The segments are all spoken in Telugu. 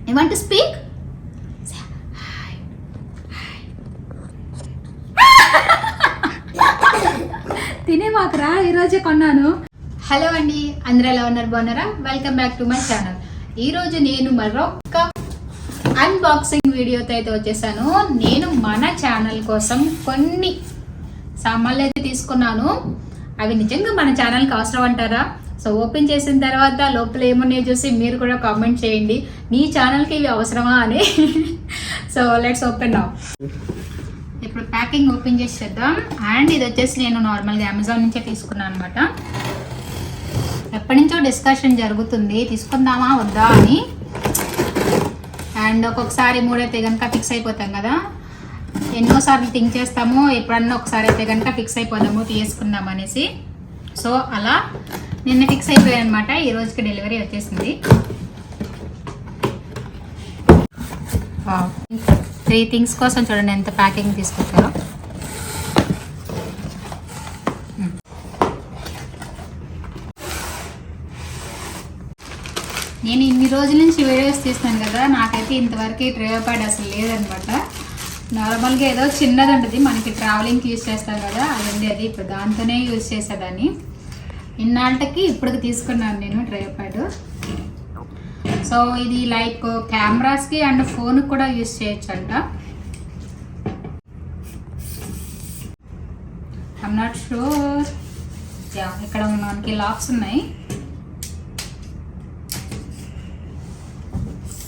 You want to speak? Say hi. తినేమాకరా ఈరోజే కొన్నాను. హలో అండి, అందరూ ఎలా ఉన్నారు? బాగున్నారా? Welcome back to my channel. ఈరోజు నేను మరొక అన్బాక్సింగ్ వీడియోతో అయితే వచ్చేసాను. నేను మన ఛానల్ కోసం కొన్ని సామాన్లు అయితే తీసుకున్నాను. అవి నిజంగా మన ఛానల్కి అవసరం అంటారా? సో ఓపెన్ చేసిన తర్వాత లోపల ఏమున్నాయో చూసి మీరు కూడా కామెంట్ చేయండి, మీ ఛానల్కి ఇవి అవసరమా అని. So let's open now. ఇప్పుడు ప్యాకింగ్ ఓపెన్ చేసి చేద్దాం. అండ్ ఇది వచ్చేసి నేను నార్మల్గా అమెజాన్ నుంచే తీసుకున్నాను అనమాట. ఎప్పటి నుంచో డిస్కషన్ జరుగుతుంది తీసుకుందామా వద్దా అని. అండ్ ఒక్కొక్కసారి మూడైతే కనుక ఫిక్స్ అయిపోతాం కదా, ఎన్నోసార్లు థింక్ చేస్తాము, ఎప్పుడన్నా ఒకసారి అయితే కనుక ఫిక్స్ అయిపోదాము తీసుకుందాం అనేసి. సో అలా నిన్న ఫిక్స్ అయిపోయాయి అనమాట. ఈ రోజుకి డెలివరీ వచ్చేసింది. 3 థింగ్స్ కోసం చూడండి ఎంత ప్యాకింగ్ తీసుకొచ్చారో. నేను ఇన్ని రోజుల నుంచి వీడియోస్ తీస్తాను కదా, నాకైతే ఇంతవరకు ట్రేయో ప్యాడ్ అసలు లేదనమాట. నార్మల్గా ఏదో చిన్నది ఉంటుంది మనకి ట్రావెలింగ్కి యూజ్ చేస్తాం కదా, అది ఉండేది. ఇప్పుడు దాంతోనే యూజ్ చేసేదాన్ని. ఇన్నాళ్ళకి ఇప్పటికి తీసుకున్నాను నేను ట్రేయో ప్యాడ్. సో ఇది లైక్ కెమెరాస్కి అండ్ ఫోన్కి కూడా యూజ్ చేయొచ్చు అంట. I'm not sure. ఇక్కడ మనకి లాక్స్ ఉన్నాయి.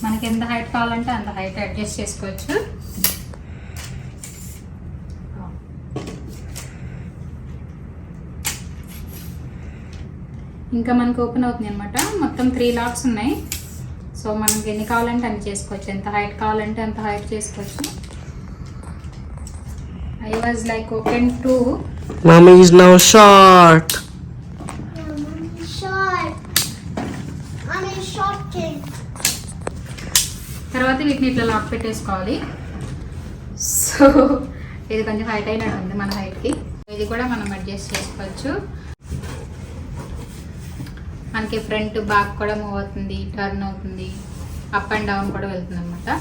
మనకి ఎంత హైట్ కావాలంటే అంత హైట్ అడ్జస్ట్ చేసుకోవచ్చు. ఇంకా మనకు ఓపెన్ అవుతుంది అనమాట. మొత్తం 3 లాక్స్ ఉన్నాయి. సో మనకి ఎన్ని కావాలంటే అన్ని చేసుకోవచ్చు, ఎంత హైట్ కావాలంటే అంత హైట్ చేసుకోవచ్చు. I was like open to. Mommy is now short. Mommy short. Mommy short king. తర్వాత వీటిని ఇట్లా లాక్ పెట్టేసుకోవాలి. సో ఇది కొంచెం హైట్ అయినట్టు ఉంది మన హైట్కి. ఇది కూడా మనం అడ్జస్ట్ చేసుకోవచ్చు. మనకి ఫ్రంట్ బ్యాక్ కూడా మూవ్ అవుతుంది, టర్న్ అవుతుంది, అప్ అండ్ డౌన్ కూడా వెళ్తుంది అనమాట.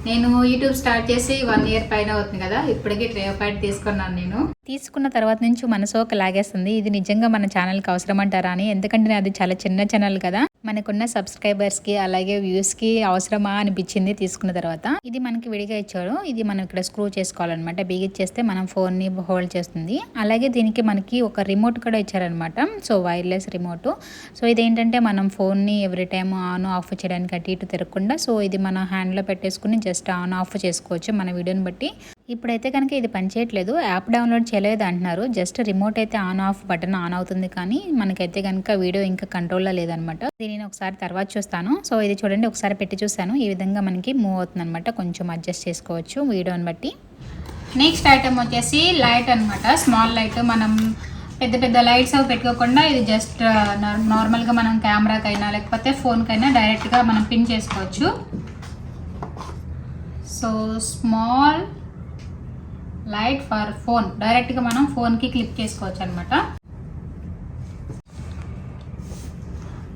నేను యూట్యూబ్ స్టార్ట్ చేసి 1 ఇయర్ పైన అవుతుంది కదా, ఇప్పటికీ ట్రేయో ప్యాడ్ తీసుకున్నాను. నేను తీసుకున్న తర్వాత నుంచి మనసు ఒక లాగేస్తుంది, ఇది నిజంగా మన ఛానల్కి అవసరం అంటారా అని. ఎందుకంటే అది చాలా చిన్న ఛానల్ కదా, మనకున్న సబ్స్క్రైబర్స్కి అలాగే వ్యూస్కి అవసరమా అనిపించింది తీసుకున్న తర్వాత. ఇది మనకి విడిగా ఇచ్చాడు. ఇది మనం ఇక్కడ స్క్రూ చేసుకోవాలన్నమాట. బిగిచ్చేస్తే మనం ఫోన్ని హోల్డ్ చేస్తుంది. అలాగే దీనికి మనకి ఒక రిమోట్ కూడా ఇచ్చారనమాట. So wireless remote. సో ఇదేంటంటే మనం ఫోన్ని ఎవ్రీ టైమ్ ఆన్ ఆఫ్ చేయడానికి అటు ఇటు తిరగకుండా, సో ఇది మన హ్యాండ్లో పెట్టేసుకుని జస్ట్ ఆన్ ఆఫ్ చేసుకోవచ్చు మన వీడియోని బట్టి. ఇప్పుడైతే కనుక ఇది పనిచేయట్లేదు, యాప్ డౌన్లోడ్ చేయలేదు అంటున్నారు. జస్ట్ రిమోట్ అయితే ఆన్ ఆఫ్ బటన్ ఆన్ అవుతుంది, కానీ మనకైతే కనుక వీడియో ఇంకా కంట్రోల్లో లేదనమాట. దీనిని ఒకసారి తర్వాత చూస్తాను. సో ఇది చూడండి, ఒకసారి పెట్టి చూస్తాను. ఈ విధంగా మనకి మూవ్ అవుతుంది అనమాట. కొంచెం అడ్జస్ట్ చేసుకోవచ్చు వీడియోని బట్టి. నెక్స్ట్ ఐటమ్ వచ్చేసి లైట్ అనమాట. Small light. మనం పెద్ద పెద్ద లైట్స్ అవి పెట్టుకోకుండా ఇది జస్ట్ నార్మల్గా మనం కెమెరాకైనా లేకపోతే ఫోన్కైనా డైరెక్ట్గా మనం పిన్ చేసుకోవచ్చు. So small light for phone, డైరెక్ట్గా మనం ఫోన్కి క్లిక్ చేసుకోవచ్చు అనమాట.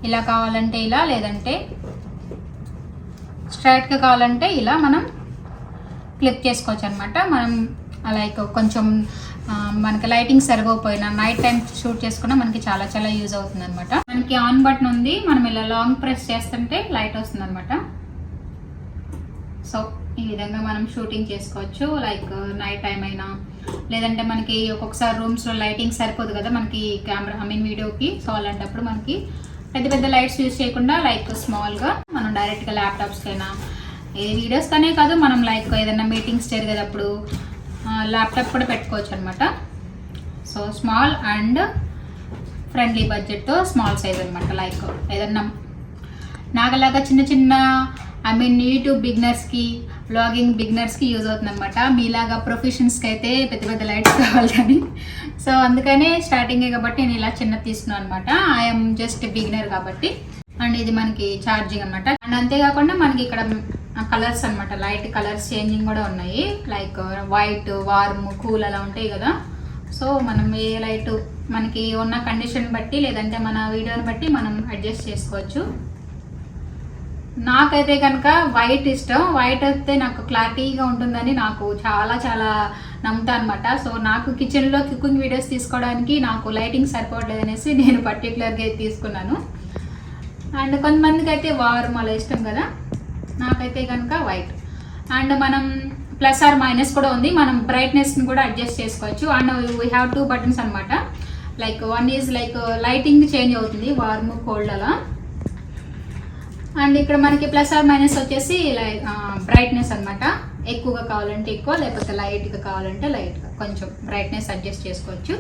ఇలా కావాలంటే ఇలా, లేదంటే స్ట్రైట్గా కావాలంటే ఇలా మనం క్లిక్ చేసుకోవచ్చు అనమాట. మనం లైక్ కొంచెం మనకి లైటింగ్ సరిపోయినా నైట్ టైం షూట్ చేసుకున్నా మనకి చాలా చాలా యూజ్ అవుతుంది అనమాట. మనకి ఆన్ బటన్ ఉంది, మనం ఇలా లాంగ్ ప్రెస్ చేస్తుంటే లైట్ వస్తుంది అనమాట. సో ఈ విధంగా మనం షూటింగ్ చేసుకోవచ్చు, లైక్ నైట్ టైం అయినా, లేదంటే మనకి ఒక్కొక్కసారి రూమ్స్లో లైటింగ్ సరిపోదు కదా మనకి కెమెరా వీడియోకి. సో అలాంటప్పుడు మనకి పెద్ద పెద్ద లైట్స్ యూజ్ చేయకుండా లైక్ స్మాల్గా మనం డైరెక్ట్గా ల్యాప్టాప్స్కైనా, ఏ వీడియోస్కనే కాదు, మనం లైక్ ఏదైనా మీటింగ్స్ జరిగేటప్పుడు ల్యాప్టాప్ కూడా పెట్టుకోవచ్చు అనమాట. సో స్మాల్ అండ్ ఫ్రెండ్లీ బడ్జెట్తో స్మాల్ సైజ్ అనమాట. లైక్ ఏదన్నా నాగలాగా చిన్న చిన్న యూట్యూబ్ బిగినర్స్కి, వ్లాగింగ్ బిగినర్స్కి యూజ్ అవుతుంది అనమాట. మీలాగా ప్రొఫెషన్స్కి అయితే పెద్ద పెద్ద లైట్స్ కావాలి కానీ. సో అందుకనే స్టార్టింగే కాబట్టి నేను ఇలా చిన్నది తీసుకున్నాను అనమాట. ఐఎమ్ జస్ట్ బిగినర్ కాబట్టి. అండ్ ఇది మనకి ఛార్జింగ్ అనమాట. అండ్ అంతేకాకుండా మనకి ఇక్కడ కలర్స్ అనమాట, లైట్ కలర్స్ చేంజింగ్ కూడా ఉన్నాయి. లైక్ వైట్, వార్మ్, కూల్ అలా ఉంటాయి కదా. సో మనం ఏ లైట్ మనకి ఉన్న కండిషన్ బట్టి లేదంటే మన వీడియోని బట్టి మనం అడ్జస్ట్ చేసుకోవచ్చు. నాకైతే కనుక వైట్ ఇష్టం. వైట్ అయితే నాకు క్లారిటీగా ఉంటుందని నాకు చాలా చాలా నమ్ముతా అనమాట. సో నాకు కిచెన్లో కుకింగ్ వీడియోస్ తీసుకోవడానికి నాకు లైటింగ్ సరిపోవట్లేదు అనేసి నేను పర్టికులర్గా తీసుకున్నాను. అండ్ కొంతమందికి అయితే వార్మ్ అలా ఇష్టం కదా, నాకైతే కనుక వైట్. అండ్ మనం ప్లస్ ఆర్ మైనస్ కూడా ఉంది, మనం బ్రైట్నెస్ని కూడా అడ్జస్ట్ చేసుకోవచ్చు. అండ్ వీ హ్యావ్ 2 బటన్స్ అనమాట. Like one is like lighting change అవుతుంది, వార్మ్ కోల్డ్ అలా. అండ్ ఇక్కడ మనకి ప్లస్ ఆర్ మైనస్ వచ్చేసి బ్రైట్నెస్ అనమాట. ఎక్కువగా కావాలంటే ఎక్కువ, లేకపోతే లైట్గా కావాలంటే లైట్గా కొంచెం బ్రైట్నెస్ అడ్జస్ట్ చేసుకోవచ్చు.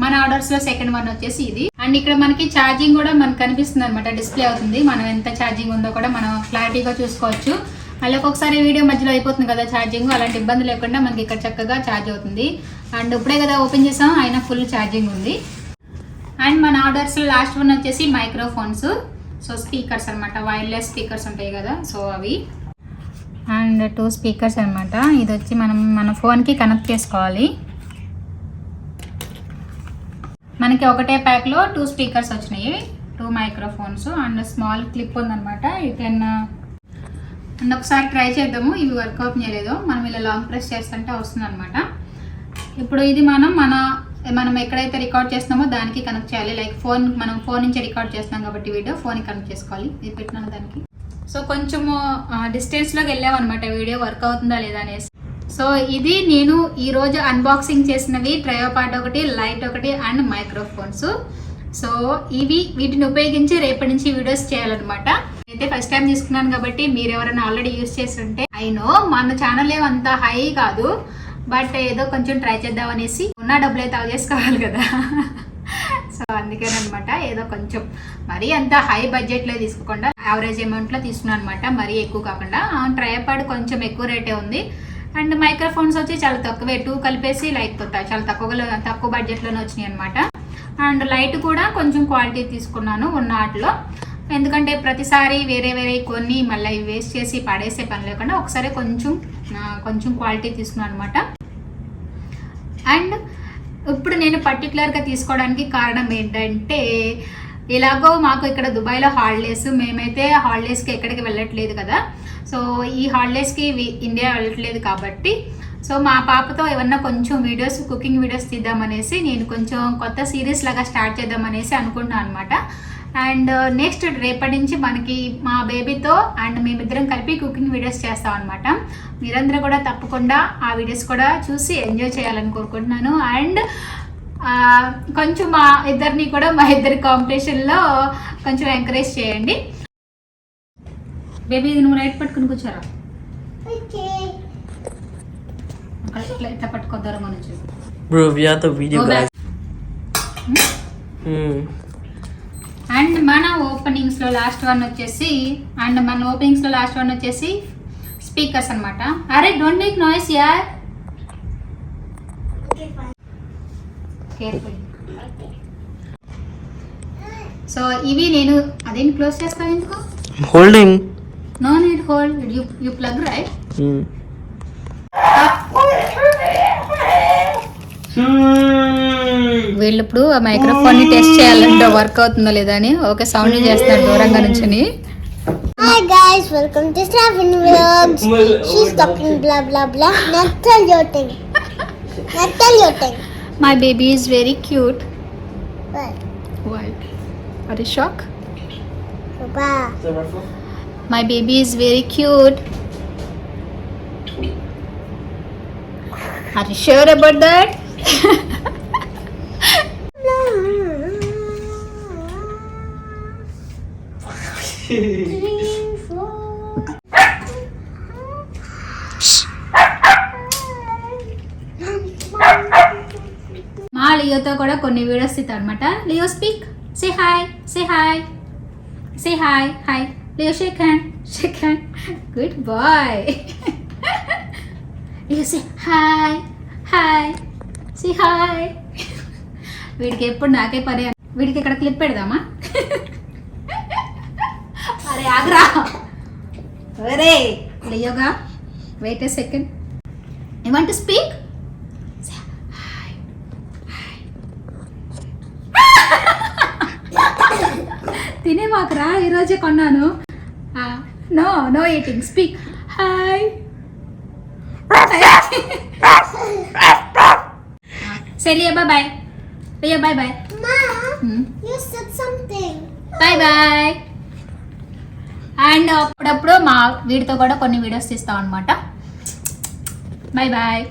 మన ఆర్డర్స్లో సెకండ్ వన్ వచ్చేసి ఇది. అండ్ ఇక్కడ మనకి ఛార్జింగ్ కూడా మనకు కనిపిస్తుంది అనమాట, డిస్ప్లే అవుతుంది. మనం ఎంత ఛార్జింగ్ ఉందో కూడా మనం క్లారిటీగా చూసుకోవచ్చు. మళ్ళీ ఒక్కొక్కసారి వీడియో మధ్యలో అయిపోతుంది కదా ఛార్జింగ్, అలాంటి ఇబ్బంది లేకుండా మనకి ఇక్కడ చక్కగా ఛార్జ్ అవుతుంది. అండ్ ఇప్పుడే కదా ఓపెన్ చేసాం, అయినా ఫుల్ ఛార్జింగ్ ఉంది. అండ్ మన ఆర్డర్స్లో లాస్ట్ వన్ వచ్చేసి మైక్రోఫోన్స్. సో స్పీకర్స్ అనమాట, వైర్లెస్ స్పీకర్స్ ఉంటాయి కదా, సో అవి. అండ్ 2 స్పీకర్స్ అనమాట. ఇది వచ్చి మనం మన ఫోన్కి కనెక్ట్ చేసుకోవాలి. మనకి ఒకటే ప్యాక్లో 2 స్పీకర్స్ వచ్చినాయి, 2 మైక్రోఫోన్స్ అండ్ స్మాల్ క్లిప్ ఉందన్నమాట. యూ కెన్ అండ్ ఒకసారి ట్రై చేద్దాము. ఇవి వర్కౌట్ చేయలేదు, మనం ఇలా లాంగ్ ప్రెస్ చేస్తుంటే వస్తుంది అనమాట. ఇప్పుడు ఇది మనం ఎక్కడైతే రికార్డ్ చేస్తున్నామో దానికి కనెక్ట్ చేయాలి. లైక్ మనం ఫోన్ నుంచి రికార్డ్ చేస్తున్నాం కాబట్టి వీడియో ఫోన్కి కనెక్ట్ చేసుకోవాలి. ఇది పెట్టినాను దానికి. సో కొంచెము డిస్టెన్స్లోకి వెళ్ళామన్నమాట, వీడియో వర్క్ అవుతుందా లేదా అనేసి. సో ఇది నేను ఈరోజు అన్బాక్సింగ్ చేసినవి, ట్రయోపాడ్ ఒకటి, లైట్ ఒకటి అండ్ మైక్రోఫోన్స్. సో వీటిని ఉపయోగించి రేపటి నుంచి వీడియోస్ చేయాలన్నమాట. అయితే ఫస్ట్ టైం తీసుకున్నాను కాబట్టి మీరు ఎవరైనా ఆల్రెడీ యూజ్ చేసి ఉంటే, అయినో మన ఛానల్ ఏమంత హై కాదు, బట్ ఏదో కొంచెం ట్రై చేద్దాం అనేసి, ఉన్న డబ్బులు అయితే అవి చేసుకోవాలి కదా. సో అందుకేనమాట ఏదో కొంచెం మరీ అంత హై బడ్జెట్లో తీసుకోకుండా యావరేజ్ అమౌంట్లో తీసుకున్నాను అనమాట, మరీ ఎక్కువ కాకుండా. ట్రయోపాడ్ కొంచెం ఎక్కువ రేటే ఉంది. అండ్ మైక్రోఫోన్స్ వచ్చి చాలా తక్కువే, 2 కలిపేసి లైక్ చాలా తక్కువ బడ్జెట్లోనే వచ్చినాయి అనమాట. అండ్ లైట్ కూడా కొంచెం క్వాలిటీ తీసుకున్నాను ఉన్న వాటిలో, ఎందుకంటే ప్రతిసారి వేరే కొన్ని మళ్ళీ వేస్ట్ చేసి పడేసే పని లేకుండా ఒకసారి కొంచెం క్వాలిటీ తీసుకున్నాను అనమాట. అండ్ ఇప్పుడు నేను పర్టికులర్గా తీసుకోవడానికి కారణం ఏంటంటే, ఇలాగో మాకు ఇక్కడ దుబాయ్లో హాలిడేస్, మేమైతే హాలిడేస్కి ఎక్కడికి వెళ్ళట్లేదు కదా. సో ఈ హాలిడేస్కి ఇండియా వెళ్ళట్లేదు కాబట్టి, సో మా పాపతో ఏమన్నా కొంచెం కుకింగ్ వీడియోస్ తీద్దామనేసి నేను కొంచెం కొత్త సిరీస్ లాగా స్టార్ట్ చేద్దామనేసి అనుకుంటున్నాను అనమాట. అండ్ నెక్స్ట్ రేపటి నుంచి మనకి మా బేబీతో అండ్ మేమిద్దరం కలిపి కుకింగ్ వీడియోస్ చేస్తాం అనమాట. మీరందరూ కూడా తప్పకుండా ఆ వీడియోస్ కూడా చూసి ఎంజాయ్ చేయాలని కోరుకుంటున్నాను. అండ్ కొంచెం మా ఇద్దరి కాంపిటీషన్లో కొంచెం ఎంకరేజ్ చేయండి. బేబీ నువ్వు లైట్ పట్టుకుని కూర్చోరా, ఇట్లా పట్టుకోద్దారు మన నుంచి. Bro, we have the video, guys. And మన ఓపెనింగ్స్లో లాస్ట్ వన్ వచ్చేసి స్పీకర్స్ అనమాట. అరే డోంట్ మేక్ నాయిస్ యార్, కేర్ఫుల్. సో ఇవి నేను అదేంటి క్లోజ్ చేస్తాను ఎందుకు? Holding. No need hold, you plug right. వీళ్ళు ఇప్పుడు ఆ మైక్రోఫోన్ ని టెస్ట్ చేయాలంటే వర్క్ అవుతుందో లేదా అని ఓకే సౌండ్ చేస్తున్నారు దూరంగా నుంచి. Hi guys, welcome to Slavin Vlogs. She's talking blah blah blah. Now tell your thing. My baby is very cute. What? Why? Are you shocked? Papa. My baby is very cute. Are you sure about that? మా లియోతో కూడా కొన్ని వీడియోస్ తీస్తాను అనమాట. Leo speak, say hi. Leo shake hand. Good boy. Leo say hi. Say hi. వీడికి ఎప్పుడు నాకే పని. వీడికి ఇక్కడ క్లిప్ పెడదామా? అరే ఆగ్రా, అరే లియోగా wait a second. You want to speak? తినే మాకురా, ఈరోజే కొన్నాను. నో ఈటింగ్ స్పీక్ హాయ్ సరే bye bye bye Mom, you said something. Bye bye. And అప్పుడప్పుడు మా వీడితో కూడా కొన్ని వీడియోస్ తీస్తాం అనమాట. Bye bye.